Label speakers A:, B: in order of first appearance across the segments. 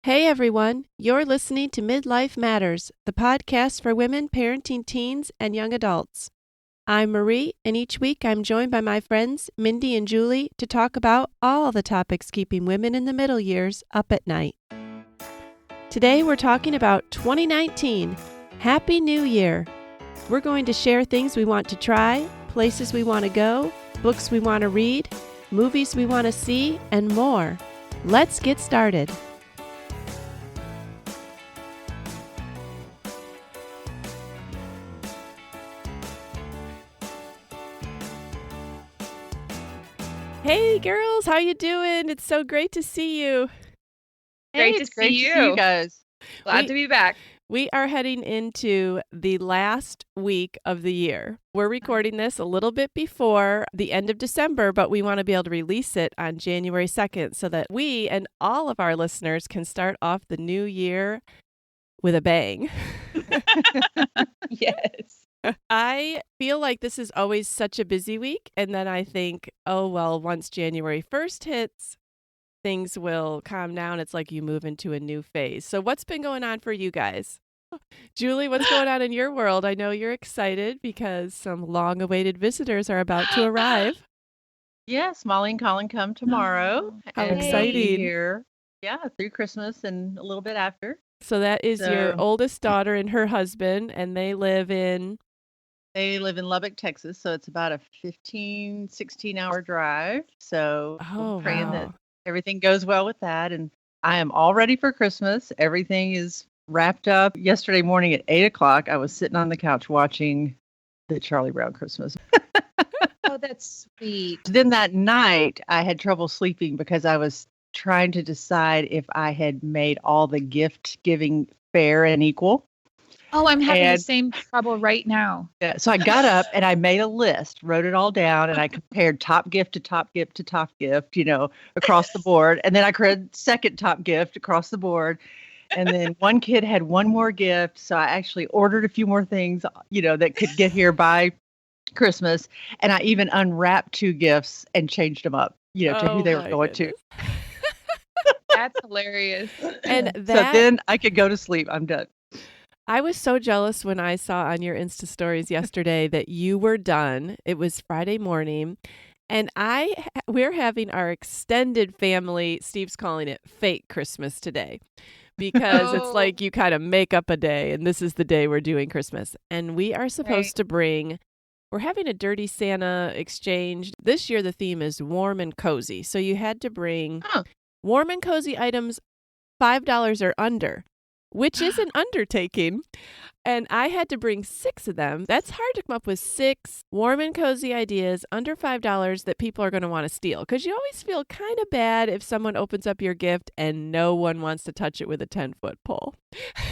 A: Hey everyone, you're listening to Midlife Matters, the podcast for women parenting teens and young adults. I'm Marie, and each week I'm joined by my friends Mindy and Julie to talk about all the topics keeping women in the middle years up at night. Today we're talking about 2019. Happy New Year! We're going to share things we want to try, places we want to go, books we want to read, movies we want to see, and more. Let's get started. Hey girls, how you doing? It's so great to see you.
B: Great to see you
C: guys.
B: Glad to be back.
A: We are heading into the last week of the year. We're recording this a little bit before the end of December, but we want to be able to release it on January 2nd so that we and all of our listeners can start off the new year with a bang.
B: Yes.
A: I feel like this is always such a busy week, and then I think, oh, well, once January 1st hits, things will calm down. It's like you move into a new phase. So what's been going on for you guys? Julie, what's going on in your world? I know you're excited because some long-awaited visitors are about to arrive.
C: Yes, Molly and Colin come tomorrow.
A: How
C: and they'll be
A: exciting.
C: Here, through Christmas and a little bit after.
A: So that is your oldest daughter and her husband, and they live in
C: Lubbock, Texas, so it's about a 15, 16-hour drive. So I'm praying that everything goes well with that. And I am all ready for Christmas. Everything is wrapped up. Yesterday morning at 8 o'clock, I was sitting on the couch watching the Charlie Brown Christmas.
B: Oh, that's sweet.
C: Then that night, I had trouble sleeping because I was trying to decide if I had made all the gift giving fair and equal.
B: Oh, I'm having the same trouble right now.
C: Yeah, so I got up and I made a list, wrote it all down, and I compared top gift to top gift to top gift, across the board. And then I created second top gift across the board. And then one kid had one more gift. So I actually ordered a few more things, that could get here by Christmas. And I even unwrapped two gifts and changed them up, to who they were going to.
B: That's hilarious.
A: And
C: so then I could go to sleep. I'm done.
A: I was so jealous when I saw on your Insta stories yesterday that you were done. It was Friday morning, and we're having our extended family, Steve's calling it fake Christmas today, because it's like you kind of make up a day, and this is the day we're doing Christmas. And we are supposed to we're having a Dirty Santa exchange. This year the theme is warm and cozy. So you had to bring warm and cozy items $5 or under, which is an undertaking. And I had to bring 6 of them. That's hard to come up with 6 warm and cozy ideas under $5 that people are going to want to steal. Because you always feel kind of bad if someone opens up your gift and no one wants to touch it with a 10-foot pole.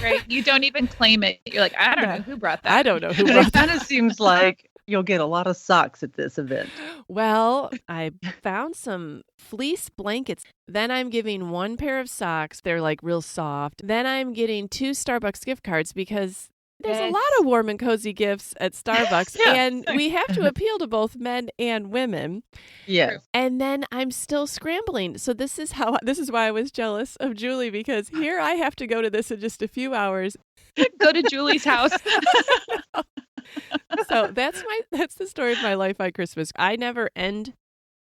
B: Right. You don't even claim it. You're like, I don't know who brought that.
A: I don't know who brought that.
C: It kind of seems like you'll get a lot of socks at this event.
A: Well, I found some fleece blankets. Then I'm giving 1 pair of socks. They're like real soft. Then I'm getting 2 Starbucks gift cards because there's a lot of warm and cozy gifts at Starbucks, and we have to appeal to both men and women.
C: Yes.
A: And then I'm still scrambling. So this is why I was jealous of Julie, because here I have to go to this in just a few hours.
B: Go to Julie's house.
A: So that's the story of my life on Christmas. I never end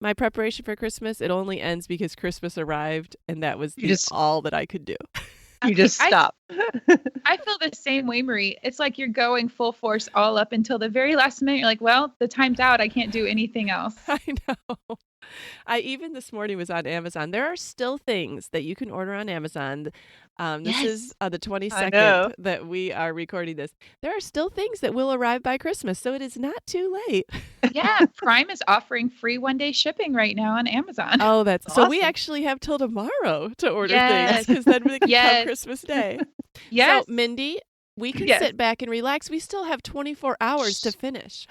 A: my preparation for Christmas. It only ends because Christmas arrived, and that was all that I could do.
C: You just stop.
B: I feel the same way, Marie. It's like you're going full force all up until the very last minute. You're like, well, the time's out. I can't do anything else.
A: I know. I even this morning was on Amazon. There are still things that you can order on Amazon. This is the 22nd that we are recording this. There are still things that will arrive by Christmas, so it is not too late.
B: Yeah, Prime is offering free 1-day shipping right now on Amazon.
A: Oh, that's
C: awesome.
A: So we actually have till tomorrow to order things, because then we can come Christmas Day.
B: Yes.
A: So, Mindy, we can sit back and relax. We still have 24 hours to finish.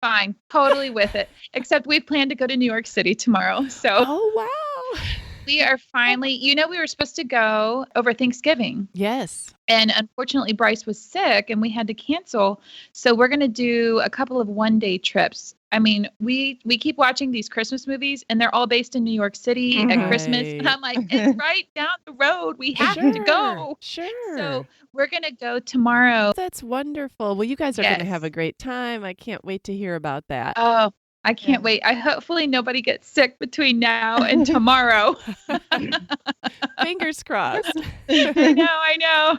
B: Fine. Totally with it. Except we plan to go to New York City tomorrow. So.
A: Oh, wow.
B: We are finally, we were supposed to go over Thanksgiving.
A: Yes.
B: And unfortunately, Bryce was sick and we had to cancel. So we're going to do a couple of 1-day trips. I mean, we keep watching these Christmas movies and they're all based in New York City at Christmas. And
A: Right.
B: I'm like, it's right down the road. We have to
A: Sure,
B: go. So
A: sure.
B: we're going to go tomorrow.
A: That's wonderful. Well, you guys are gonna have a
B: Yes.
A: great time. I can't wait to hear about that.
B: Oh, I
C: Yeah.
B: can't wait. Hopefully nobody gets sick between now and tomorrow.
A: Fingers crossed.
B: I know.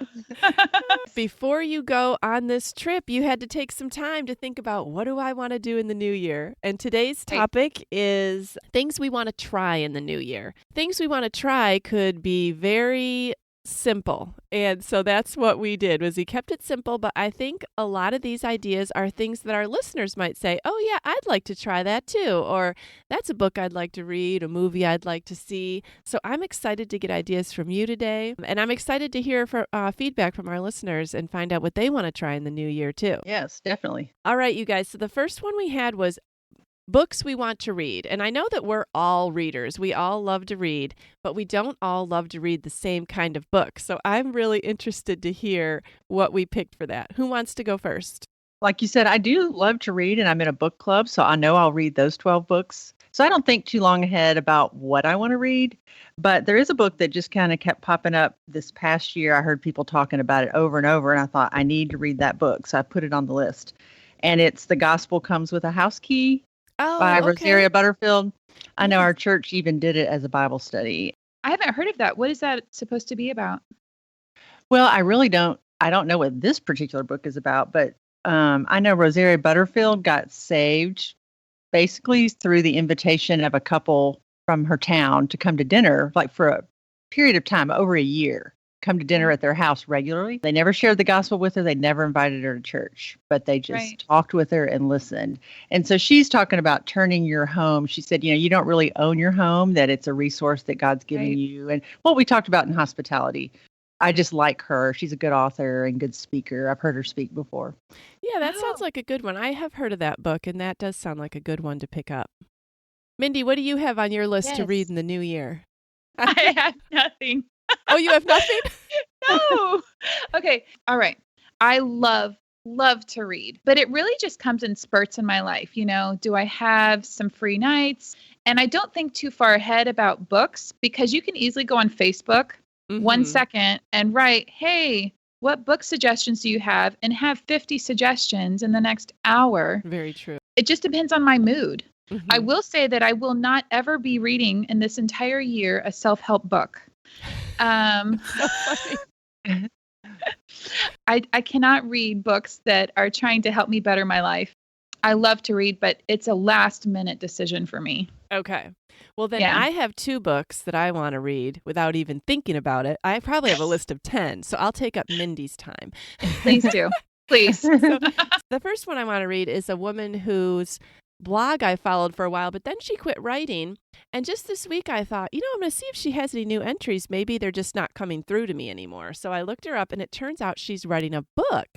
A: Before you go on this trip, you had to take some time to think about what do I want to do in the new year? And today's
B: Right.
A: topic is things we want to try in the new year. Things we want to try could be very simple. And so that's what we did was we kept it simple, but I think a lot of these ideas are things that our listeners might say, "Oh yeah, I'd like to try that too," or "That's a book I'd like to read, a movie I'd like to see." So I'm excited to get ideas from you today, and I'm excited to hear feedback from our listeners and find out what they want to try in the new year too.
C: Yes, definitely.
A: All right, you guys. So the first one we had was books we want to read. And I know that we're all readers. We all love to read, but we don't all love to read the same kind of book. So I'm really interested to hear what we picked for that. Who wants to go first?
C: Like you said, I do love to read, and I'm in a book club, so I know I'll read those 12 books. So I don't think too long ahead about what I want to read. But there is a book that just kind of kept popping up this past year. I heard people talking about it over and over, and I thought, I need to read that book. So I put it on the list. And it's The Gospel Comes with a House Key by
A: Oh, okay.
C: Rosaria Butterfield. I know
A: Yes.
C: our church even did it as a Bible study.
B: I haven't heard of that. What is that supposed to be about?
C: Well, I don't know what this particular book is about, but I know Rosaria Butterfield got saved basically through the invitation of a couple from her town to come to dinner, like for a period of time, over a year, come to dinner at their house regularly. They never shared the gospel with her. They never invited her to church, but they just
B: Right.
C: talked with her and listened. And so she's talking about turning your home. She said, you don't really own your home, that it's a resource that God's given
B: Right.
C: you. And what we talked about in hospitality. I just like her. She's a good author and good speaker. I've heard her speak before.
A: Yeah, that sounds
B: Oh.
A: like a good one. I have heard of that book, and that does sound like a good one to pick up. Mindy, what do you have on your list to read
B: Yes.
A: in the new year?
B: I have nothing.
A: Oh, you have nothing?
B: No. Okay. All right. I love to read, but it really just comes in spurts in my life. Do I have some free nights? And I don't think too far ahead about books because you can easily go on Facebook 1 second and write, "Hey, what book suggestions do you have?" and have 50 suggestions in the next hour.
A: Very true.
B: It just depends on my mood. I
A: Mhm.
B: will say that I will not ever be reading in this entire year a self-help book. Um,
A: So funny.
B: I cannot read books that are trying to help me better my life. I love to read, but it's a last minute decision for me.
A: Okay. Well, then
B: Yeah.
A: I have 2 books that I want to read without even thinking about it. I probably have a list of 10, so I'll take up Mindy's time.
B: Please do. Please.
A: So the first one I want to read is a woman whose blog I followed for a while, but then she quit writing. And just this week I thought, I'm going to see if she has any new entries. Maybe they're just not coming through to me anymore. So I looked her up, and it turns out she's writing a book,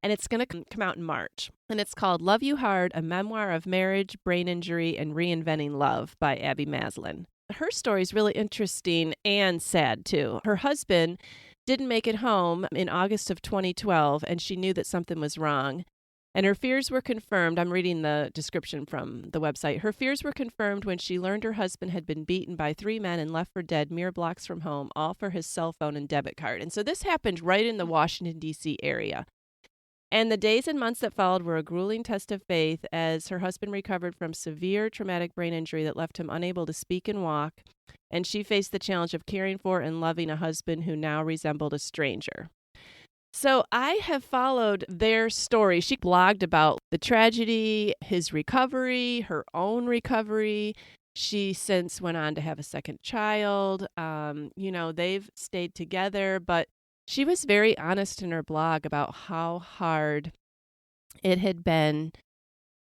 A: and it's going to come out in March. And it's called Love You Hard, A Memoir of Marriage, Brain Injury, and Reinventing Love by Abby Maslin. Her story is really interesting and sad, too. Her husband didn't make it home in August of 2012, and she knew that something was wrong. And her fears were confirmed. I'm reading the description from the website. Her fears were confirmed when she learned her husband had been beaten by 3 men and left for dead mere blocks from home, all for his cell phone and debit card. And so this happened right in the Washington, D.C. area. And the days and months that followed were a grueling test of faith as her husband recovered from severe traumatic brain injury that left him unable to speak and walk. And she faced the challenge of caring for and loving a husband who now resembled a stranger. So I have followed their story. She blogged about the tragedy, his recovery, her own recovery. She since went on to have a second child. They've stayed together, but she was very honest in her blog about how hard it had been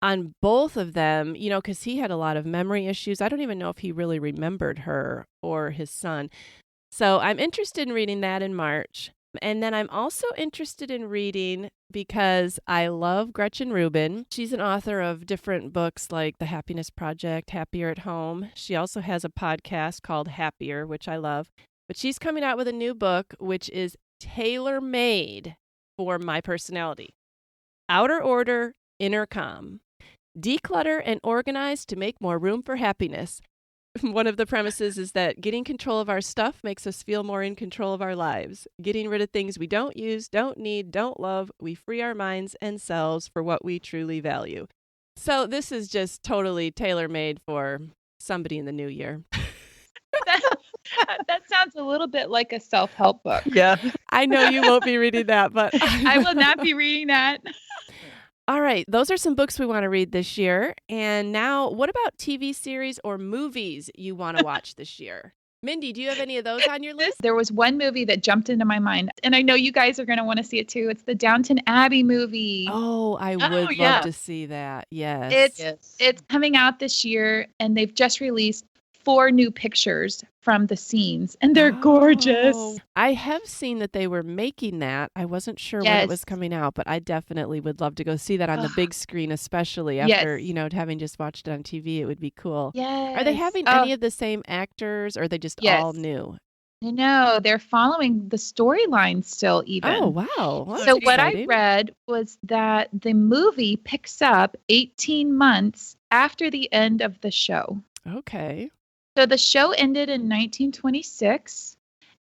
A: on both of them, because he had a lot of memory issues. I don't even know if he really remembered her or his son. So I'm interested in reading that in March. And then I'm also interested in reading because I love Gretchen Rubin. She's an author of different books like The Happiness Project, Happier at Home. She also has a podcast called Happier, which I love. But she's coming out with a new book, which is tailor-made for my personality. Outer Order, Inner Calm. Declutter and organize to make more room for happiness. One of the premises is that getting control of our stuff makes us feel more in control of our lives. Getting rid of things we don't use, don't need, don't love, we free our minds and selves for what we truly value. So this is just totally tailor-made for somebody in the new year.
B: That sounds a little bit like a self-help book.
C: Yeah.
A: I know you won't be reading that, but
B: I will not be reading that.
A: All right, those are some books we want to read this year. And now, what about TV series or movies you want to watch this year? Mindy, do you have any of those on your list?
B: There was one movie that jumped into my mind, and I know you guys are going to want to see it too. It's the Downton Abbey movie.
A: Oh, I would
C: yeah.
A: love to see that. Yes.
B: It's coming out this year, and they've just released 4 new pictures from the scenes, and they're gorgeous.
A: I have seen that they were making that. I wasn't sure when it was coming out, but I definitely would love to go see that on the big screen, especially after, having just watched it on TV. It would be cool.
B: Yes.
A: Are they having any of the same actors, or are they just all new?
B: No, they're following the storyline still even.
A: Oh, wow. Well,
B: so what I read was that the movie picks up 18 months after the end of the show.
A: Okay.
B: So the show ended in 1926,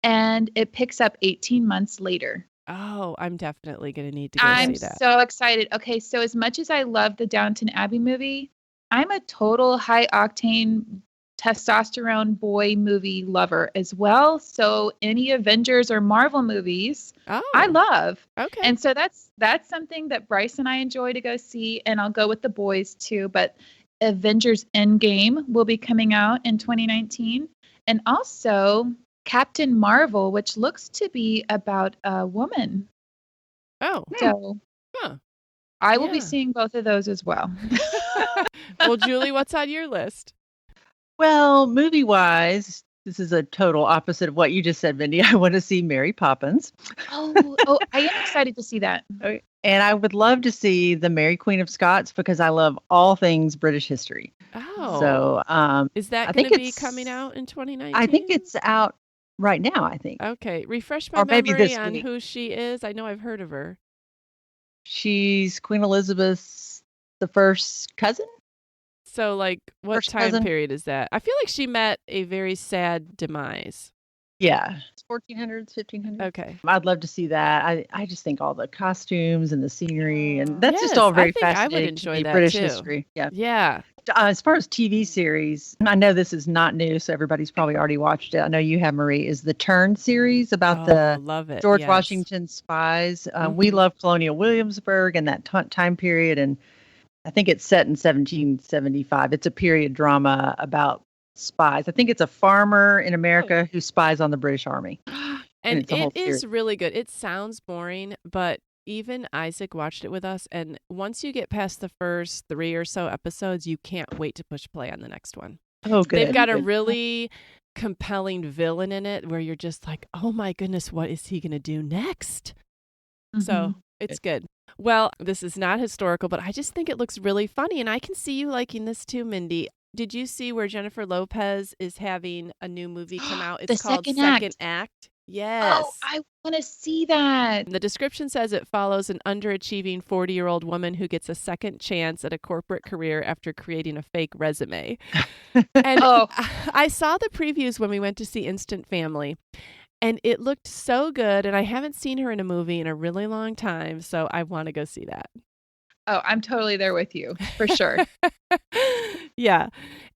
B: and it picks up 18 months later.
A: Oh, I'm definitely going to need to go see that.
B: I'm so excited. Okay, so as much as I love the Downton Abbey movie, I'm a total high-octane testosterone boy movie lover as well. So any Avengers or Marvel movies, I love.
A: Okay.
B: And so that's something that Bryce and I enjoy to go see, and I'll go with the boys too. But Avengers Endgame will be coming out in 2019. And also Captain Marvel, which looks to be about a woman.
A: Oh.
B: So I will be seeing both of those as well.
A: Well, Julie, what's on your list?
C: Well, movie-wise, this is a total opposite of what you just said, Mindy. I want to see Mary Poppins.
B: Oh, I am excited to see that.
C: And I would love to see the Mary Queen of Scots because I love all things British history.
A: Oh.
C: So
A: is that going to be coming out in 2019?
C: I think it's out right now, I think.
A: Okay. Refresh my memory on who she is. I know I've heard of her.
C: She's Queen Elizabeth's the first cousin.
A: So, like, what time period is that? I feel like she met a very sad demise.
C: Yeah. It's 1400s, 1500s.
A: Okay.
C: I'd love to see that. I just think all the costumes and the scenery, and that's just all very fascinating.
A: I would enjoy that
C: British
A: too.
C: history. Yeah.
A: Yeah.
C: As far as TV series, I know this is not new, so everybody's probably already watched it. I know you have, Marie, is the Turn series about
A: love it.
C: George Washington spies. We love Colonial Williamsburg and that time period, and I think it's set in 1775. It's a period drama about spies. I think it's a farmer in America who spies on the British Army.
A: And it is really good. It sounds boring, but even Isaac watched it with us. And once you get past the first 3 or so episodes, you can't wait to push play on the next one.
C: Oh, good.
A: They've got a really compelling villain in it where you're just like, oh my goodness, what is he going to do next? Mm-hmm. So it's good. Well, this is not historical, but I just think it looks really funny. And I can see you liking this too, Mindy. Did you see where Jennifer Lopez is having a new movie come out? It's called Second Act. Yes.
B: Oh, I want to see that.
A: The description says it follows an underachieving 40-year-old woman who gets a second chance at a corporate career after creating a fake resume. And I saw the previews when we went to see Instant Family, and it looked so good. And I haven't seen her in a movie in a really long time, so I want to go see that.
B: Oh, I'm totally there with you, for sure.
A: Yeah.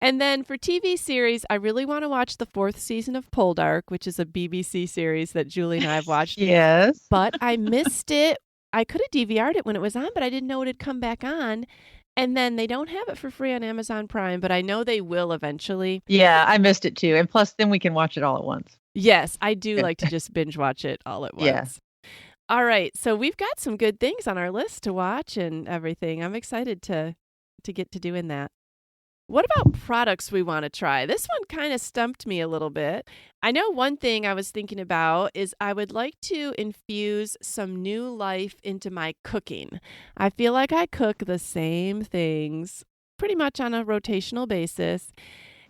A: And then for TV series, I really want to watch the 4th season of Poldark, which is a BBC series that Julie and I have watched.
C: Yes.
A: But I missed it. I could have DVR'd it when it was on, but I didn't know it had come back on. And then they don't have it for free on Amazon Prime, but I know they will eventually.
C: Yeah, I missed it too. And plus, then we can watch it all at once.
A: Yes, I do like to just binge watch it all at once.
C: Yeah.
A: All right, so we've got some good things on our list to watch and everything. I'm excited to get to doing that. What about products we want to try? This one kind of stumped me a little bit. I know one thing I was thinking about is I would like to infuse some new life into my cooking. I feel like I cook the same things pretty much on a rotational basis.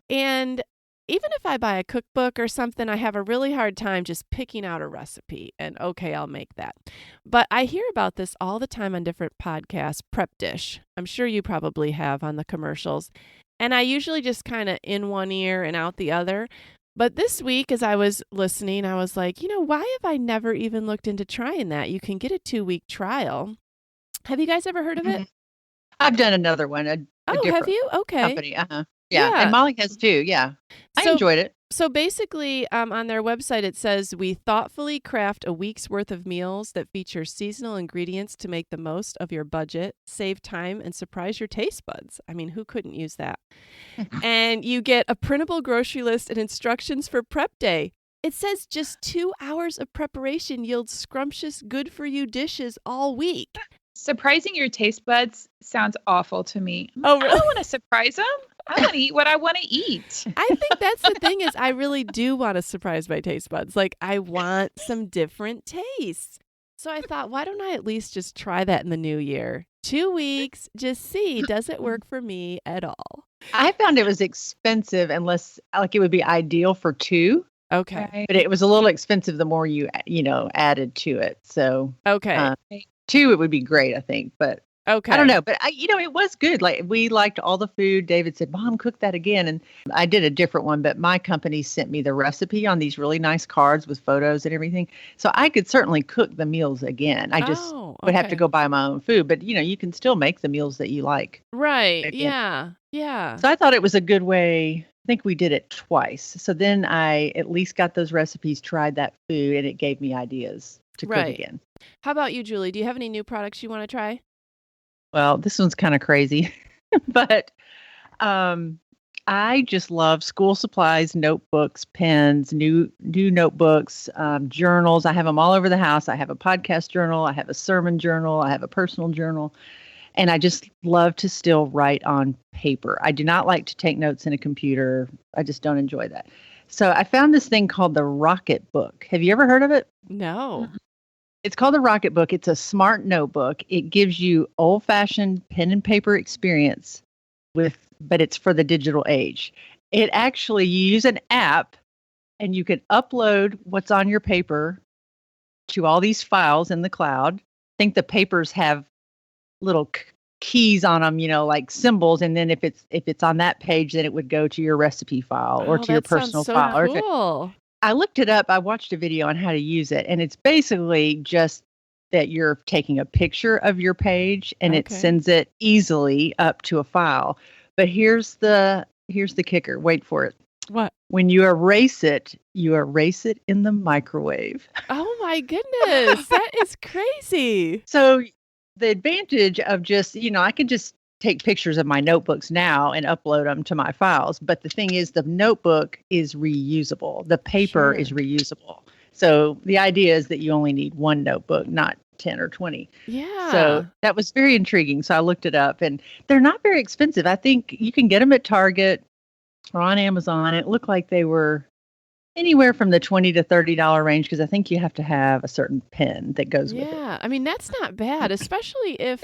A: And even if I buy a cookbook or something, I have a really hard time just picking out a recipe and okay, I'll make that. But I hear about this all the time on different podcasts, Prep Dish. I'm sure you probably have on the commercials. And I usually just kind of in one ear and out the other. But this week, as I was listening, I was like, why have I never even looked into trying that? You can get a 2-week trial. Have you guys ever heard of it?
C: I've done another one, a
A: Oh, have
C: different
A: you? Okay.
C: company. Yeah. And
A: Yeah.
C: Molly has too. Yeah. I enjoyed it.
A: So basically, on their website, it says, we thoughtfully craft a week's worth of meals that feature seasonal ingredients to make the most of your budget, save time, and surprise your taste buds. I mean, who couldn't use that? And you get a printable grocery list and instructions for prep day. It says just 2 hours of preparation yields scrumptious, good-for-you dishes all week.
B: Surprising your taste buds sounds awful to me.
A: Oh, really?
B: I don't want to surprise them. I want to eat what I want to eat.
A: I think that's the thing is I really do want to surprise my taste buds. Like, I want some different tastes. So I thought, why don't I at least just try that in the new year? 2 weeks, just see, does it work for me at all?
C: I found it was expensive unless, like, it would be ideal for 2.
A: Okay.
B: Right.
C: But it was a little expensive the more you added to it. So
A: Okay.
C: 2, it would be great, I think. But
A: Okay.
C: I don't know. But it was good. Like, we liked all the food. David said, Mom, cook that again. And I did a different one, but my company sent me the recipe on these really nice cards with photos and everything. So I could certainly cook the meals again. I just would have to go buy my own food. But, you can still make the meals that you like.
A: Right.
C: Maybe.
A: Yeah. Yeah.
C: So I thought it was a good way. I think we did it twice. So then I at least got those recipes, tried that food, and it gave me ideas to cook again.
A: How about you, Julie? Do you have any new products you want to try?
C: Well, this one's kind of crazy, but I just love school supplies, notebooks, pens, new notebooks, journals. I have them all over the house. I have a podcast journal. I have a sermon journal. I have a personal journal. And I just love to still write on paper. I do not like to take notes in a computer. I just don't enjoy that. So I found this thing called the Rocketbook. Have you ever heard of it?
A: No.
C: It's called the Rocketbook. It's a smart notebook. It gives you old-fashioned pen and paper experience but it's for the digital age. It actually, you use an app and you can upload what's on your paper to all these files in the cloud. I think the papers have little keys on them, like symbols. And then if it's on that page, then it would go to your recipe file or to your personal file.
A: That sounds so cool.
C: I looked it up. I watched a video on how to use it. And it's basically just that you're taking a picture of your page and it sends it easily up to a file. But here's the kicker. Wait for it.
A: What?
C: When you erase it in the microwave.
A: Oh my goodness. That is crazy.
C: So the advantage of just, I can just take pictures of my notebooks now and upload them to my files. But the thing is, the notebook is reusable. The paper is reusable. So the idea is that you only need one notebook, not 10 or 20.
A: Yeah.
C: So that was very intriguing. So I looked it up and they're not very expensive. I think you can get them at Target or on Amazon. It looked like they were anywhere from the $20 to $30 range because I think you have to have a certain pen that goes with it.
A: Yeah. I mean, that's not bad, especially if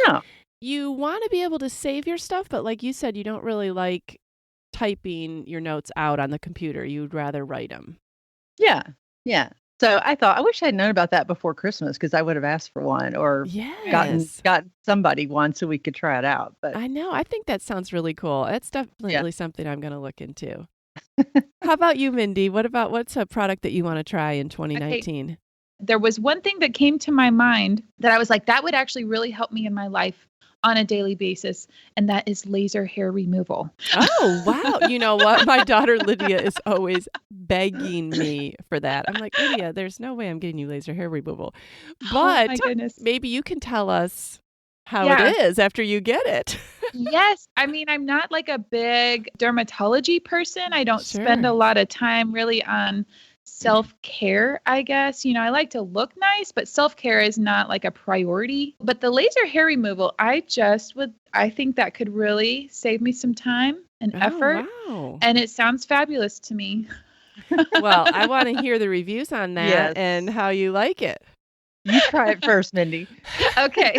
A: you want to be able to save your stuff. But like you said, you don't really like typing your notes out on the computer. You'd rather write them.
C: Yeah. Yeah. So I thought, I wish I'd known about that before Christmas because I would have asked for one or gotten somebody one so we could try it out. But
A: I know. I think that sounds really cool. It's definitely something I'm going to look into. How about you, Mindy? What's a product that you want to try in 2019?
B: Okay. There was one thing that came to my mind that I was like, that would actually really help me in my life on a daily basis, and that is laser hair removal.
A: Oh, wow. You know what? My daughter Lydia is always begging me for that. I'm like, Lydia, there's no way I'm getting you laser hair removal. But
B: my goodness.
A: Maybe you can tell us how it is after you get it.
B: Yes. I mean, I'm not like a big dermatology person. I don't spend a lot of time really on self-care, I guess. I like to look nice, but self-care is not like a priority. But the laser hair removal, I think that could really save me some time and effort.
A: Wow.
B: And it sounds fabulous to me.
A: Well, I want to hear the reviews on that and how you like it.
C: You try it first, Mindy.
B: Okay.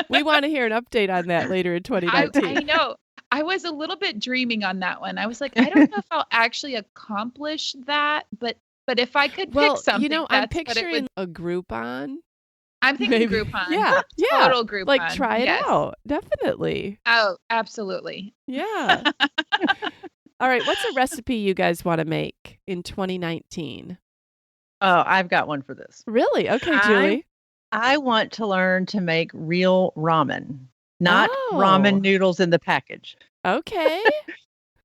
A: We want to hear an update on that later in 2019.
B: I know. I was a little bit dreaming on that one. I was like, I don't know if I'll actually accomplish that, but if I could pick something,
A: I'm
B: that's what it would.
A: picturing a Groupon.
B: I'm thinking
A: Maybe.
B: Groupon.
A: Yeah.
B: Total
A: Like,
B: Groupon.
A: try it
B: Yes.
A: out. Definitely.
B: Oh, absolutely.
A: Yeah. All right. What's a recipe you guys want to make in 2019?
C: Oh, I've got one for this.
A: Really? Okay,
C: I
A: Julie.
C: I want to learn to make real ramen, not
A: Oh.
C: ramen noodles in the package.
A: Okay.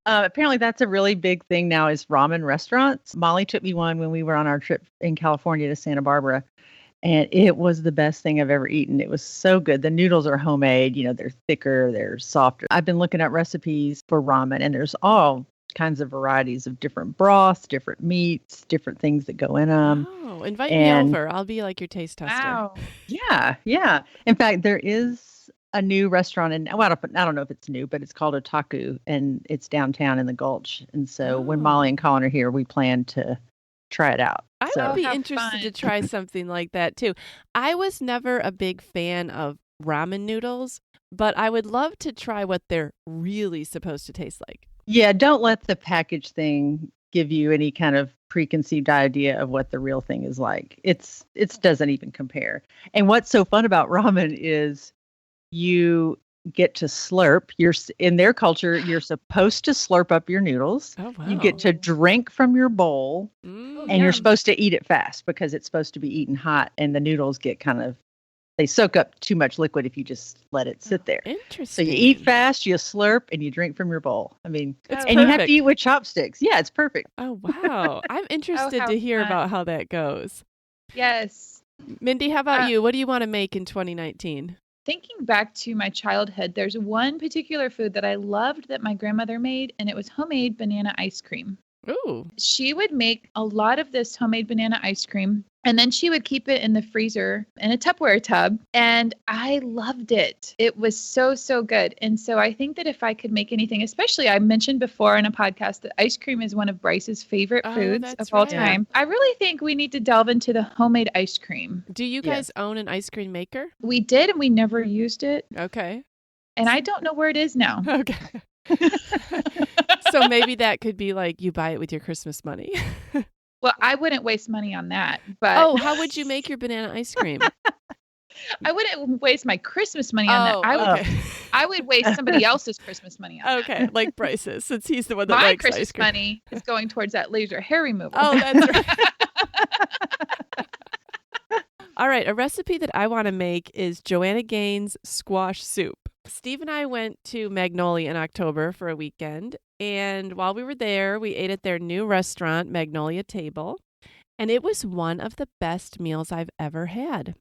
C: Apparently, that's a really big thing now is ramen restaurants. Molly took me one when we were on our trip in California to Santa Barbara, and it was the best thing I've ever eaten. It was so good. The noodles are homemade. They're thicker, they're softer. I've been looking at recipes for ramen, and there's all kinds of varieties of different broths, different meats, different things that go in them.
A: Oh, invite
C: and
A: me over. I'll be like your taste tester.
B: Wow.
C: yeah. In fact, there is a new restaurant I don't know if it's new, but it's called Otaku, and it's downtown in the Gulch. And so when Molly and Colin are here, we plan to try it out.
A: I
C: So
A: would be
B: Have
A: interested to
B: fun.
A: try something like that too. I was never a big fan of ramen noodles, but I would love to try what they're really supposed to taste like.
C: yeah, don't let the package thing give you any kind of preconceived idea of what the real thing is like. It doesn't even compare. And what's so fun about ramen is you get to slurp. In their culture, you're supposed to slurp up your noodles.
A: Oh, wow.
C: You get to drink from your bowl,
A: Mm.
C: and you're
B: Yum.
C: supposed to eat it fast because it's supposed to be eaten hot, and the noodles get they soak up too much liquid if you just let it sit there. So
A: Interesting.
C: you eat fast, you slurp, and you drink from your bowl. I mean,
A: It's
C: and you have
A: perfect.
C: to eat with chopsticks. Yeah, it's perfect.
A: Oh, wow. I'm interested
B: how
A: to hear
B: fun.
A: about how that goes.
B: Yes.
A: Mindy, how about
B: Uh,
A: you? What do you want to make in 2019?
B: Thinking back to my childhood, there's one particular food that I loved that my grandmother made, and it was homemade banana ice cream.
A: Ooh.
B: She would make a lot of this homemade banana ice cream, and then she would keep it in the freezer in a Tupperware tub. And I loved it. It was so, so good. And so I think that if I could make anything, especially I mentioned before in a podcast that ice cream is one of Bryce's favorite
A: Oh,
B: foods
A: that's
B: of all
A: right.
B: time. I really think we need to delve into the homemade ice cream.
A: Do you
C: Yes.
A: guys own an ice cream maker?
B: We did, and we never used it.
A: Okay.
B: And I don't know where it is now.
A: Okay. So maybe that could be like you buy it with your Christmas money.
B: Well, I wouldn't waste money on that, but
A: Oh, how would you make your banana ice cream?
B: I wouldn't waste my Christmas money on that.
A: Okay.
B: I would waste somebody else's Christmas money on that.
A: Okay, like Bryce's, since he's the one that
B: My
A: likes
B: Christmas
A: ice cream.
B: money is going towards that laser hair removal.
A: Oh, that's right. All right, a recipe that I want to make is Joanna Gaines squash soup. Steve and I went to Magnolia in October for a weekend, and while we were there, we ate at their new restaurant, Magnolia Table, and it was one of the best meals I've ever had.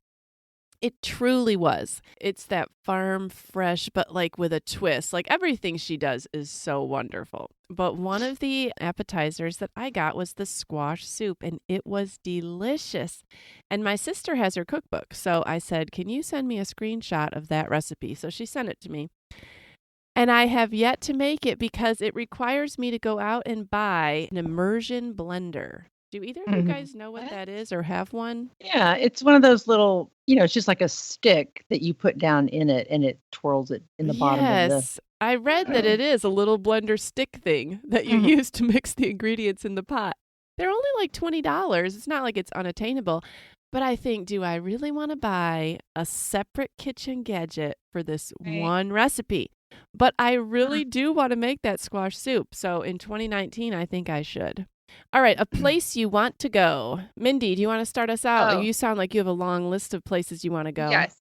A: It truly was. It's that farm fresh, but like with a twist. Like everything she does is so wonderful. But one of the appetizers that I got was the squash soup, and it was delicious. And my sister has her cookbook. So I said, "Can you send me a screenshot of that recipe?" So she sent it to me. And I have yet to make it because it requires me to go out and buy an immersion blender. Do either of you guys know what that is or have one?
C: Yeah, it's one of those little, it's just like a stick that you put down in it and it twirls it in the bottom of the.
A: Yes, I read that it is a little blender stick thing that you use to mix the ingredients in the pot. They're only like $20. It's not like it's unattainable. But I think, do I really want to buy a separate kitchen gadget for this one recipe? But I really do want to make that squash soup. So in 2019, I think I should. All right, a place you want to go. Mindy, do you want to start us out?
B: Oh.
A: You sound like you have a long list of places you want to go.
B: Yes.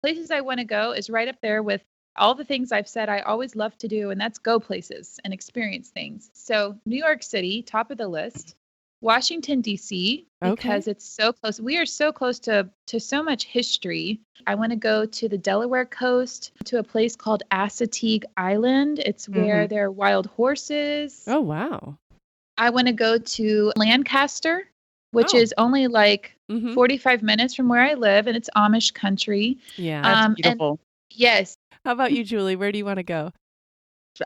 B: Places I want to go is right up there with all the things I've said I always love to do, and that's go places and experience things. So New York City, top of the list. Washington, D.C., because it's so close. We are so close to so much history. I want to go to the Delaware coast, to a place called Assateague Island. It's where there are wild horses.
A: Oh, wow.
B: I want to go to Lancaster, which is only like 45 minutes from where I live, and it's Amish country.
A: Yeah.
C: That's beautiful.
B: Yes.
A: How about you, Julie? Where do you want to go?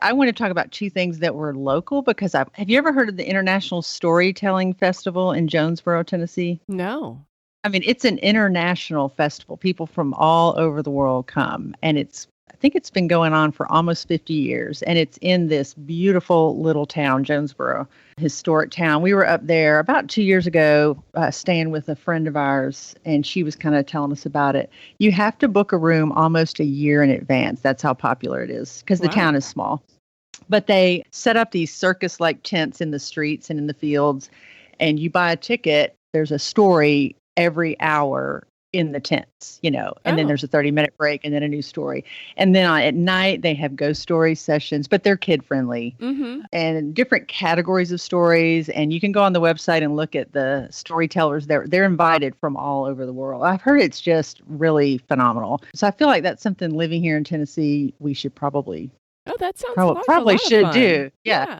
C: I want to talk about two things that were local because have you ever heard of the International Storytelling Festival in Jonesboro, Tennessee?
A: No.
C: I mean, it's an international festival. People from all over the world come, and I think it's been going on for almost 50 years. And it's in this beautiful little town, Jonesboro, historic town. We were up there about 2 years ago, staying with a friend of ours, and she was kind of telling us about it. You have to book a room almost a year in advance. That's how popular it is because the
A: Wow.
C: town is small. But they set up these circus-like tents in the streets and in the fields, and you buy a ticket. There's a story every hour in the tents, and then
A: Oh.
C: there's a 30-minute break and then a new story. And then at night, they have ghost story sessions, but they're kid-friendly
A: Mm-hmm.
C: and different categories of stories. And you can go on the website and look at the storytellers. They're invited from all over the world. I've heard it's just really phenomenal. So I feel like that's something living here in Tennessee we should probably
A: Oh, that sounds like a
C: probably
A: lot of
C: should
A: fun.
C: do. Yeah.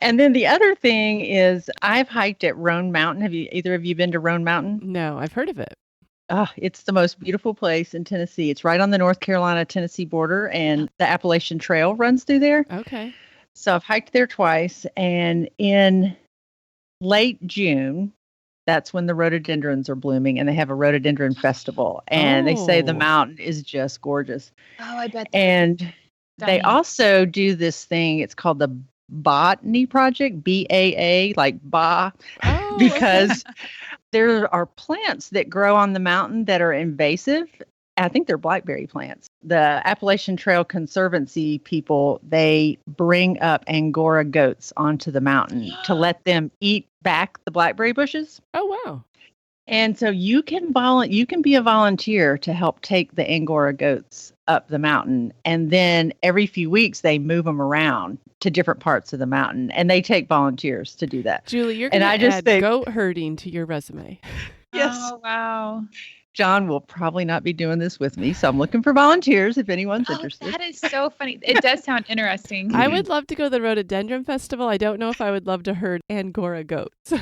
C: And then the other thing is I've hiked at Roan Mountain. Have either of you been to Roan Mountain?
A: No, I've heard of it.
C: It's the most beautiful place in Tennessee. It's right on the North Carolina-Tennessee border, and the Appalachian Trail runs through there.
A: Okay.
C: So I've hiked there twice, and in late June, that's when the rhododendrons are blooming, and they have a rhododendron festival. And they say the
A: Oh.
C: mountain is just gorgeous.
B: Oh, I bet. That
C: And they
B: stunning.
C: also do this thing. It's called the Botany Project, BAA, like ba,
A: Oh,
C: because there are plants that grow on the mountain that are invasive. I think they're blackberry plants. The Appalachian Trail Conservancy people, they bring up Angora goats onto the mountain to let them eat back the blackberry bushes.
A: Oh, wow.
C: And so you can be a volunteer to help take the Angora goats up the mountain. And then every few weeks they move them around to different parts of the mountain, and they take volunteers to do that.
A: Julie, you're
C: And
A: going
C: I
A: to
C: just
A: add
C: think-
A: goat herding to your resume.
C: Yes.
B: Oh, wow.
C: John will probably not be doing this with me, so I'm looking for volunteers if anyone's
B: Oh,
C: interested.
B: that is so funny. It does sound interesting.
A: I would love to go to the Rhododendron Festival. I don't know if I would love to herd Angora goats.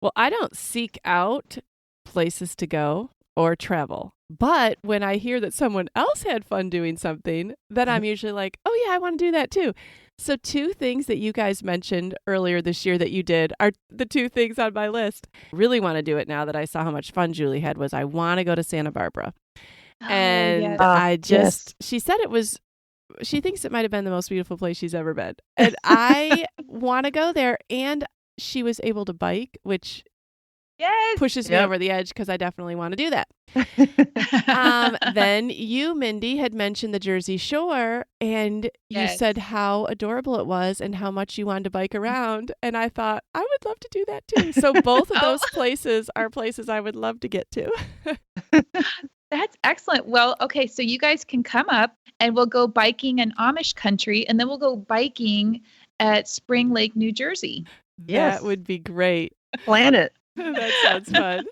A: Well, I don't seek out places to go or travel. But when I hear that someone else had fun doing something, then I'm usually like, oh, yeah, I want to do that too. So 2 things that you guys mentioned earlier this year that you did are the 2 things on my list. Really want to do it now that I saw how much fun Julie had was I want to go to Santa Barbara.
B: Oh,
A: And
B: yes.
A: I just,
C: yes.
A: she said she thinks it might have been the most beautiful place she's ever been. And I want to go there. And she was able to bike, which
B: Yes.
A: pushes me
C: Yep.
A: over the edge because I definitely want to do that. Then you, Mindy, had mentioned the Jersey Shore, and you
B: Yes.
A: said how adorable it was and how much you wanted to bike around. And I thought, I would love to do that too. So both of
B: Oh.
A: those places are places I would love to get to.
B: That's excellent. Well, okay, so you guys can come up and we'll go biking in Amish country, and then we'll go biking at Spring Lake, New Jersey.
C: Yes.
A: That would be great.
C: Planet.
A: That sounds fun.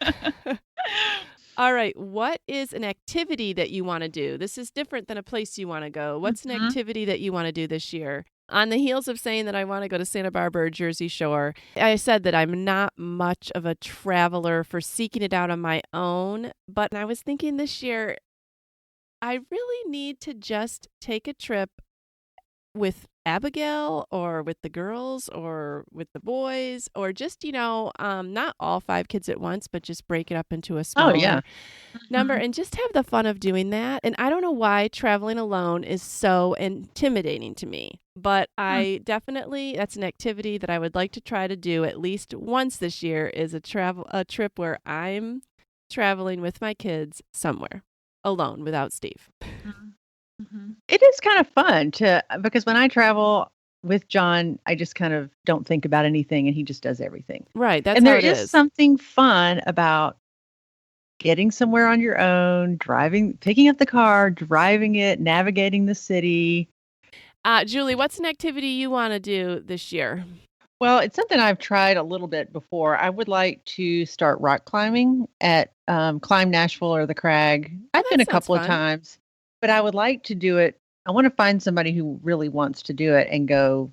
A: All right. What is an activity that you want to do? This is different than a place you want to go. What's an
B: Mhm.
A: activity that you want to do this year? On the heels of saying that I want to go to Santa Barbara or Jersey Shore, I said that I'm not much of a traveler for seeking it out on my own. But I was thinking this year, I really need to just take a trip with Abigail or with the girls or with the boys or just, not all 5 kids at once, but just break it up into a smaller number
B: Mhm.
A: and just have the fun of doing that. And I don't know why traveling alone is so intimidating to me, but I definitely, that's an activity that I would like to try to do at least once this year is a trip where I'm traveling with my kids somewhere alone without Steve.
B: Mhm. Mhm.
C: It is kind of fun because when I travel with John, I just kind of don't think about anything and he just does everything.
A: Right. That's
C: And
A: how
C: there
A: it
C: is
A: is.
C: something fun about getting somewhere on your own, picking up the car, driving it, navigating the city.
A: Julie, what's an activity you want to do this year?
C: Well, it's something I've tried a little bit before. I would like to start rock climbing at Climb Nashville or the Crag. I've been
A: that
C: a couple
A: sounds
C: of
A: fun.
C: times, but I would like to do it. I want to find somebody who really wants to do it and go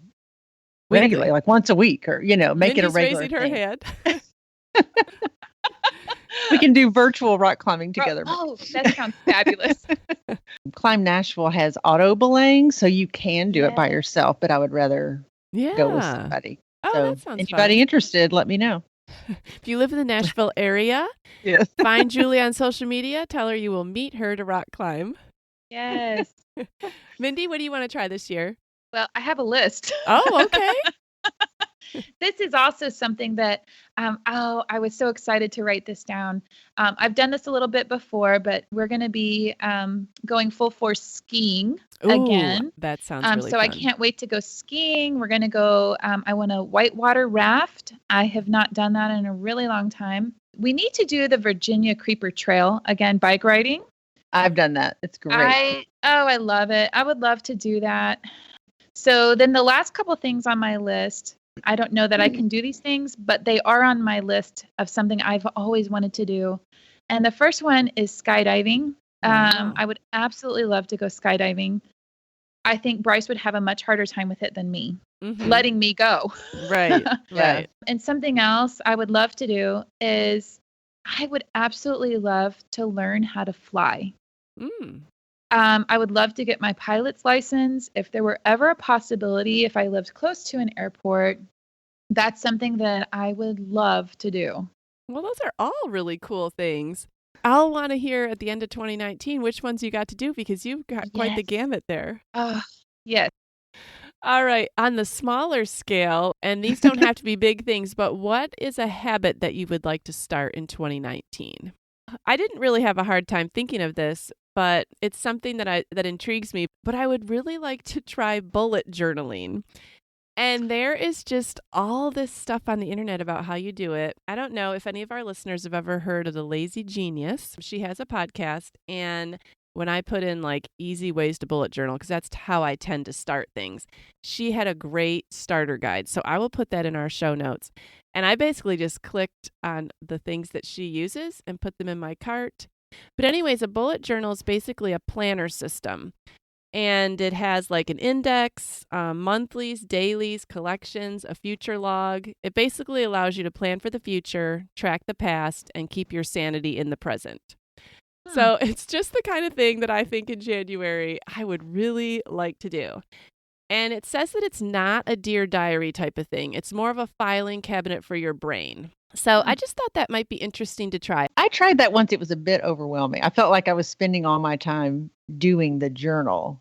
A: Weekly.
C: regularly, like once a week or, make it a
A: Mindy's
C: regular
A: raising her
C: thing.
A: hand.
C: We can do virtual rock climbing together.
B: Oh, that sounds fabulous.
C: Climb Nashville has auto belaying, so you can do it by
B: Yes.
C: yourself, but I would rather
A: Yeah.
C: go with somebody.
A: Oh,
C: So
A: that sounds
C: anybody
A: fun.
C: interested, let me know.
A: If you live in the Nashville area,
C: Yes.
A: find Julie on social media. Tell her you will meet her to rock climb.
B: Yes.
A: Mindy, what do you want to try this year?
B: Well, I have a list.
A: Oh, okay.
B: This is also something that, I was so excited to write this down. I've done this a little bit before, but we're going to be going full force skiing
A: Ooh,
B: again.
A: that sounds really
B: So
A: fun.
B: I can't wait to go skiing. We're going to go, I want to whitewater raft. I have not done that in a really long time. We need to do the Virginia Creeper Trail again, bike riding.
C: I've done that. It's great.
B: I love it. I would love to do that. So then the last couple things on my list, I don't know that I can do these things, but they are on my list of something I've always wanted to do. And the first one is skydiving.
A: Wow.
B: I would absolutely love to go skydiving. I think Bryce would have a much harder time with it than me, letting me go.
A: Right,
C: Yeah.
A: right.
B: And something else I would love to do is I would absolutely love to learn how to fly.
A: Mm.
B: I would love to get my pilot's license. If there were ever a possibility, if I lived close to an airport, that's something that I would love to do.
A: Well, those are all really cool things. I'll want to hear at the end of 2019 which ones you got to do because you've got quite the
B: Yes.
A: gamut there.
B: Yes.
A: All right. On the smaller scale, and these don't have to be big things, but what is a habit that you would like to start in 2019? I didn't really have a hard time thinking of this, but it's something that intrigues me. But I would really like to try bullet journaling. And there is just all this stuff on the internet about how you do it. I don't know if any of our listeners have ever heard of the Lazy Genius. She has a podcast, and when I put in like easy ways to bullet journal, because that's how I tend to start things, she had a great starter guide. So I will put that in our show notes. And I basically just clicked on the things that she uses and put them in my cart. But anyways, a bullet journal is basically a planner system. And it has like an index, monthlies, dailies, collections, a future log. It basically allows you to plan for the future, track the past, and keep your sanity in the present. So it's just the kind of thing that I think in January I would really like to do. And it says that it's not a Dear Diary type of thing. It's more of a filing cabinet for your brain. So I just thought that might be interesting to try.
C: I tried that once. It was a bit overwhelming. I felt like I was spending all my time doing the journal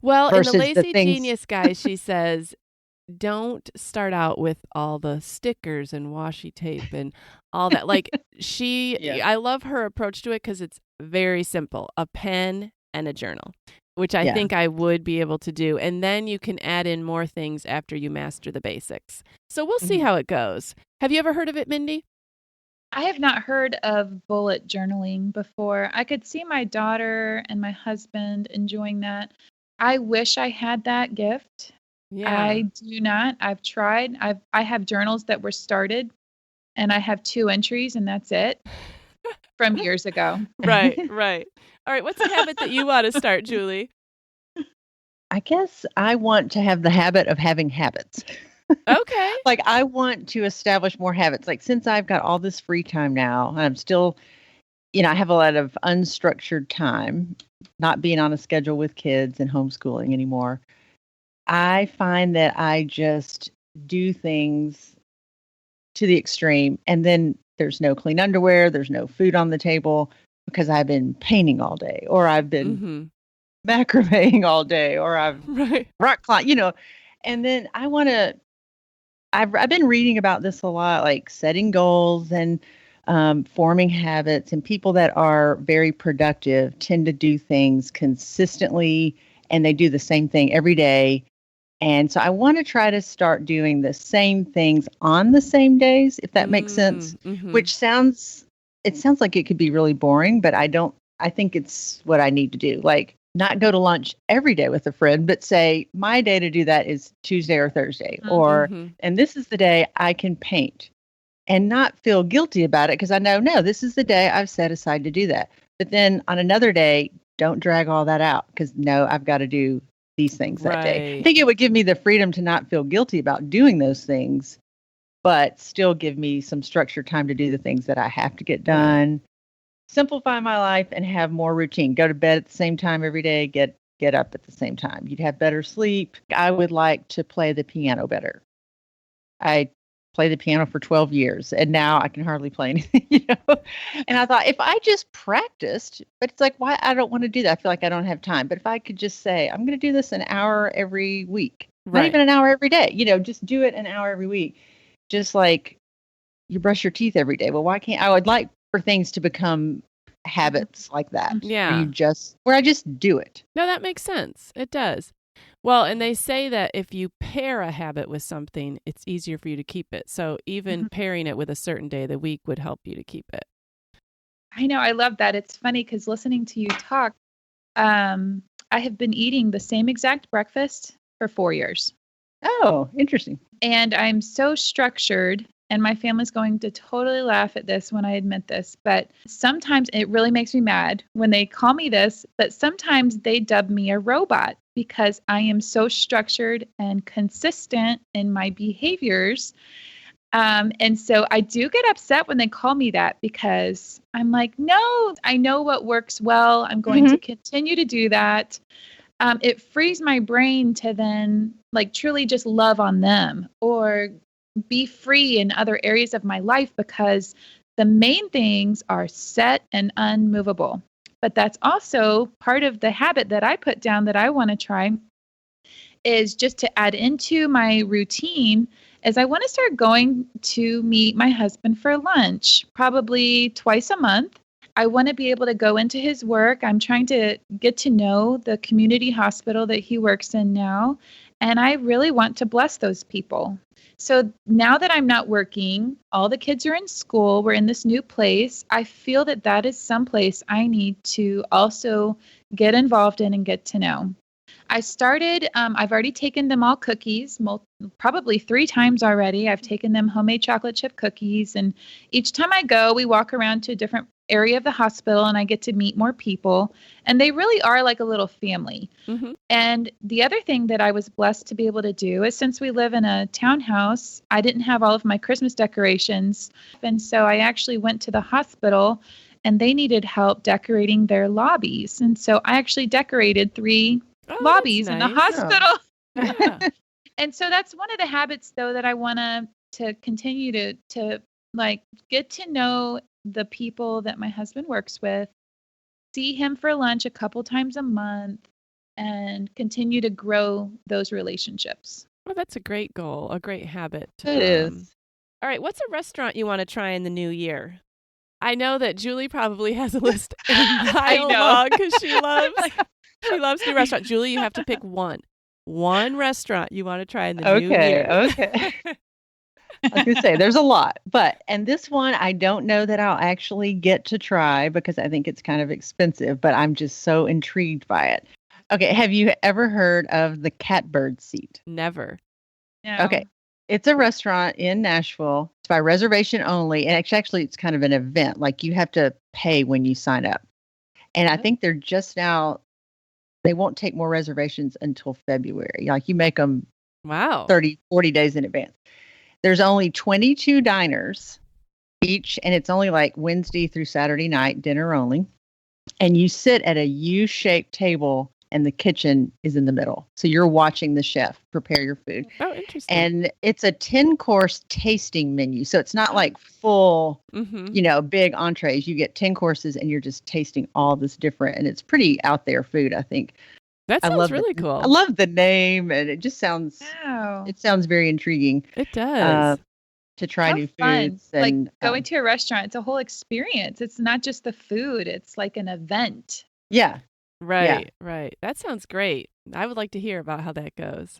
A: Well, in the
C: versus the
A: Lazy
C: things.
A: Genius guy, she says, don't start out with all the stickers and washi tape and all that. Like
C: Yeah.
A: I love her approach to it because it's very simple, a pen and a journal, which I
C: Yeah.
A: think I would be able to do. And then you can add in more things after you master the basics. So we'll see how it goes. Have you ever heard of it, Mindy?
B: I have not heard of bullet journaling before. I could see my daughter and my husband enjoying that. I wish I had that gift.
A: Yeah.
B: I do not. I've tried. I have journals that were started and I have 2 entries and that's it from years ago.
A: Right, right. All right, what's a habit that you want to start, Julie?
C: I guess I want to have the habit of having habits.
A: Okay.
C: Like I want to establish more habits. Like since I've got all this free time now, and I'm still, I have a lot of unstructured time, not being on a schedule with kids and homeschooling anymore. I find that I just do things to the extreme, and then there's no clean underwear, there's no food on the table because I've been painting all day, or I've been macrameing all day, or I've rock climbing, and then I want to. I've been reading about this a lot, like setting goals and forming habits. And people that are very productive tend to do things consistently, and they do the same thing every day. And so I want to try to start doing the same things on the same days, if that makes sense. Which sounds like it could be really boring, but I think it's what I need to do. Like not go to lunch every day with a friend, but say my day to do that is Tuesday or Thursday, and this is the day I can paint and not feel guilty about it because I know, no, this is the day I've set aside to do that. But then on another day, don't drag all that out because no, I've got to do these things that day. I think it would give me the freedom to not feel guilty about doing those things, but still give me some structured time to do the things that I have to get done. Simplify my life and have more routine. Go to bed at the same time every day, get up at the same time. You'd have better sleep. I would like to play the piano better. I play the piano for 12 years, and now I can hardly play anything, And I thought if I just practiced, but it's like, why? I don't want to do that. I feel like I don't have time. But if I could just say, I'm going to do this an hour every week, not
A: Right.
C: even an hour every day, just do it an hour every week. Just like you brush your teeth every day. Well, why can't I would like for things to become habits like that,
A: Yeah.
C: where I just do it.
A: No, that makes sense. It does. Well, and they say that if you pair a habit with something, it's easier for you to keep it. So even pairing it with a certain day of the week would help you to keep it.
B: I know. I love that. It's funny because listening to you talk, I have been eating the same exact breakfast for 4 years.
C: Oh, interesting.
B: And I'm so structured, and my family's going to totally laugh at this when I admit this, but sometimes it really makes me mad when they call me this, but sometimes they dub me a robot because I am so structured and consistent in my behaviors. And so I do get upset when they call me that because I'm like, no, I know what works well. I'm going to continue to do that. It frees my brain to then like truly just love on them or be free in other areas of my life because the main things are set and unmovable. But that's also part of the habit that I put down that I want to try is just to add into my routine is I want to start going to meet my husband for lunch, probably twice a month. I want to be able to go into his work. I'm trying to get to know the community hospital that he works in now. And I really want to bless those people. So now that I'm not working, all the kids are in school, we're in this new place. I feel that that is someplace I need to also get involved in and get to know. I started, I've already taken them all cookies, probably 3 times already. I've taken them homemade chocolate chip cookies. And each time I go, we walk around to a different area of the hospital and I get to meet more people. And they really are like a little family. And the other thing that I was blessed to be able to do is since we live in a townhouse, I didn't have all of my Christmas decorations. And so I actually went to the hospital and they needed help decorating their lobbies. And so I actually decorated 3 lobbies in the hospital.
A: Yeah.
B: And so that's one of the habits though that I want to continue to like get to know the people that my husband works with, see him for lunch a couple times a month and continue to grow those relationships.
A: Well, that's a great goal, a great habit.
C: It is.
A: All right, what's a restaurant you want to try in the new year? I know that Julie probably has a list a mile long because she loves new restaurants. Julie, you have to pick one restaurant you want to try in the new year.
C: Okay. I was going to say there's a lot, and this one I don't know that I'll actually get to try because I think it's kind of expensive, but I'm just so intrigued by it. Okay, have you ever heard of the Catbird Seat?
A: Never.
B: No.
C: Okay. It's a restaurant in Nashville. It's by reservation only. And actually, it's kind of an event. Like you have to pay when you sign up. And I think they're just now, they won't take more reservations until February. Like you make them 30, 40 days in advance. There's only 22 diners each. And it's only like Wednesday through Saturday night, dinner only. And you sit at a U-shaped table and the kitchen is in the middle. So you're watching the chef prepare your food.
A: Oh, interesting.
C: And it's a 10-course tasting menu. So it's not like full, big entrees. You get 10 courses and you're just tasting all this different. And it's pretty out there food, I think.
A: That sounds really cool.
C: I love the name and it just sounds, it sounds very intriguing.
A: It does.
C: To try new foods.
B: And, like going to a restaurant, it's a whole experience. It's not just the food. It's like an event.
C: Yeah.
A: Right. That sounds great. I would like to hear about how that goes.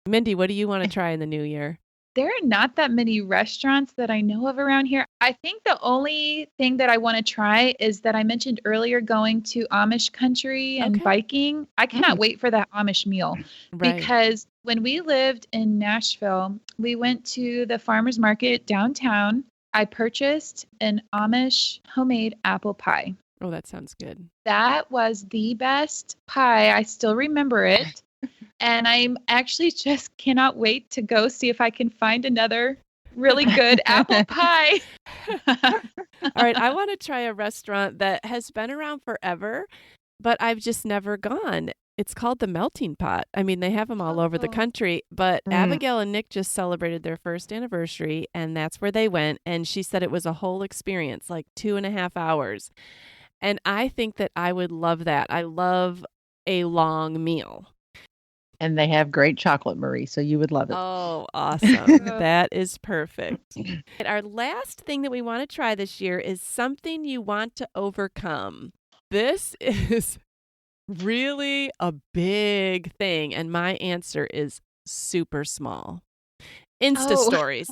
A: Mindy, what do you want to try in the new year?
B: There are not that many restaurants that I know of around here. I think the only thing that I want to try is that I mentioned earlier going to Amish country and biking. I cannot wait for that Amish meal because when we lived in Nashville, we went to the farmer's market downtown. I purchased an Amish homemade apple pie.
A: Oh, that sounds good.
B: That was the best pie. I still remember it. And I'm actually just cannot wait to go see if I can find another really good apple pie.
A: All right. I want to try a restaurant that has been around forever, but I've just never gone. It's called the Melting Pot. I mean, they have them all over the
B: Oh.
A: country, but
C: Mm.
A: Abigail and Nick just celebrated their first anniversary, and that's where they went. And she said it was a whole experience, like 2.5 hours. And I think that I would love that. I love a long meal.
C: And they have great chocolate, Marie, so you would love it.
A: Oh, awesome. That is perfect. And our last thing that we want to try this year is something you want to overcome. This is really a big thing, and my answer is super small. Insta
B: Oh.
A: stories.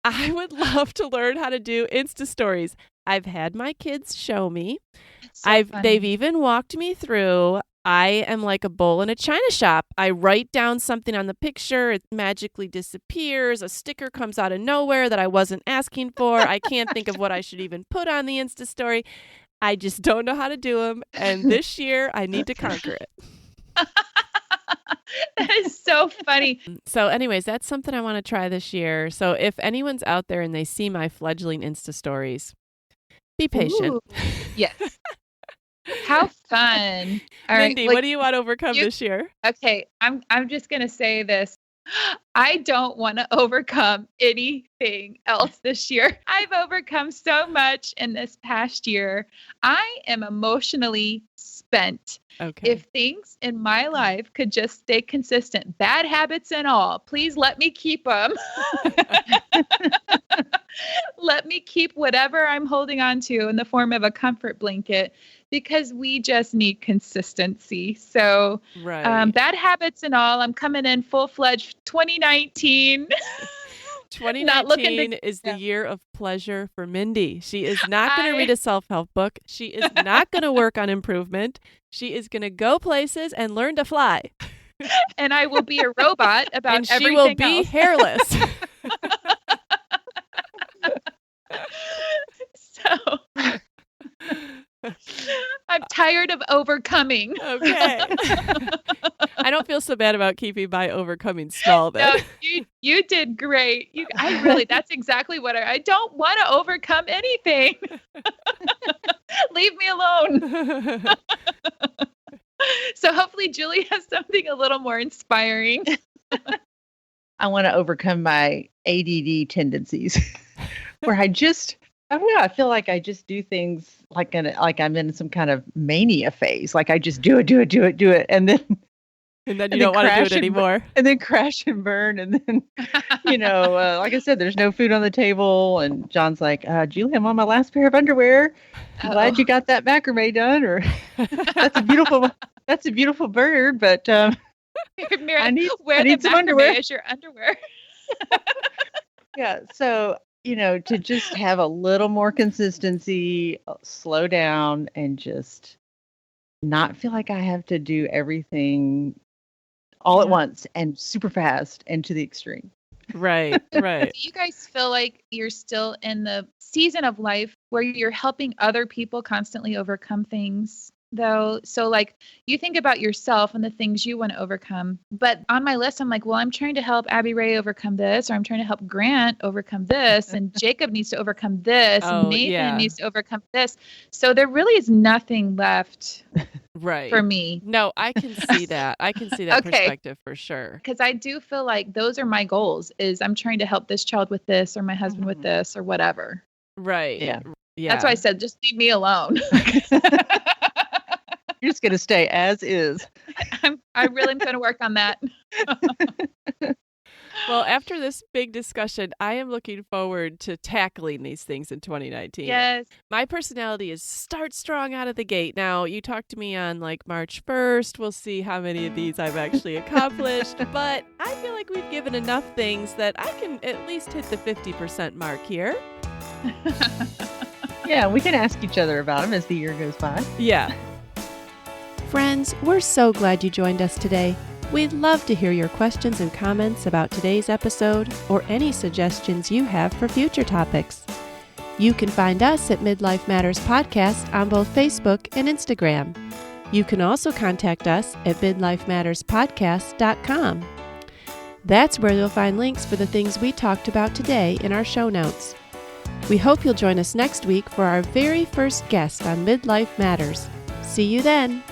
A: I would love to learn how to do Insta stories. I've had my kids show me.
B: It's so funny.
A: They've even walked me through. I am like a bull in a china shop. I write down something on the picture, it magically disappears. A sticker comes out of nowhere that I wasn't asking for. I can't think of what I should even put on the Insta story. I just don't know how to do them. And this year, I need to conquer it.
B: That is so funny.
A: So anyways, that's something I want to try this year. So if anyone's out there and they see my fledgling Insta stories, be patient.
B: Ooh, yes. How fun. All right.
A: Mindy, what do you want to overcome
B: you-
A: this year?
B: Okay, I'm just gonna say this. I don't want to overcome anything else this year. I've overcome so much in this past year. I am emotionally spent.
A: Okay.
B: If things in my life could just stay consistent, bad habits and all, please let me keep them. Let me keep whatever I'm holding on to in the form of a comfort blanket, because we just need consistency. So
A: Right.
B: bad habits and all, I'm coming in full-fledged 2019.
A: 2019 is the year of pleasure for Mindy. She is not going to read a self-help book. She is not going to work on improvement. She is going to go places and learn to fly.
B: And I will be a robot about
A: And she
B: everything
A: will be
B: else.
A: hairless.
B: So I'm tired of overcoming.
A: Okay. I don't feel so bad about keeping my overcoming small then.
B: No, you did great. That's exactly what I don't want to overcome anything. Leave me alone. So hopefully Julie has something a little more inspiring.
C: I want to overcome my ADD tendencies where I don't know, I feel like I just do things like I'm in some kind of mania phase. Like I just do it. And then
A: you don't want to do it anymore.
C: And then crash and burn. And then, like I said, there's no food on the table. And John's like, Julie, I'm on my last pair of underwear. I'm glad you got that macrame done. Or that's a beautiful bird. But I need some underwear.
B: Is your underwear.
C: Yeah. So, to just have a little more consistency, slow down, and just not feel like I have to do everything all at once and super fast and to the extreme.
A: Right.
B: Do you guys feel like you're still in the season of life where you're helping other people constantly overcome things, though? So like you think about yourself and the things you want to overcome, but on my list, I'm like, well, I'm trying to help Abby Ray overcome this, or I'm trying to help Grant overcome this, and Jacob needs to overcome this, and Nathan needs to overcome this. So there really is nothing left for me.
A: No, I can see that. I can see that perspective for sure.
B: Because I do feel like those are my goals, is I'm trying to help this child with this, or my husband with this, or whatever.
A: Right.
C: Yeah.
B: That's why I said, just leave me alone.
C: You're just going to stay as is.
B: I really am going to work on that.
A: Well, after this big discussion, I am looking forward to tackling these things in 2019.
B: Yes.
A: My personality is start strong out of the gate. Now, you talk to me on like March 1st. We'll see how many of these I've actually accomplished. But I feel like we've given enough things that I can at least hit the 50% mark here.
C: Yeah, we can ask each other about them as the year goes by.
A: Yeah. Friends, we're so glad you joined us today. We'd love to hear your questions and comments about today's episode or any suggestions you have for future topics. You can find us at Midlife Matters Podcast on both Facebook and Instagram. You can also contact us at midlifematterspodcast.com. That's where you'll find links for the things we talked about today in our show notes. We hope you'll join us next week for our very first guest on Midlife Matters. See you then.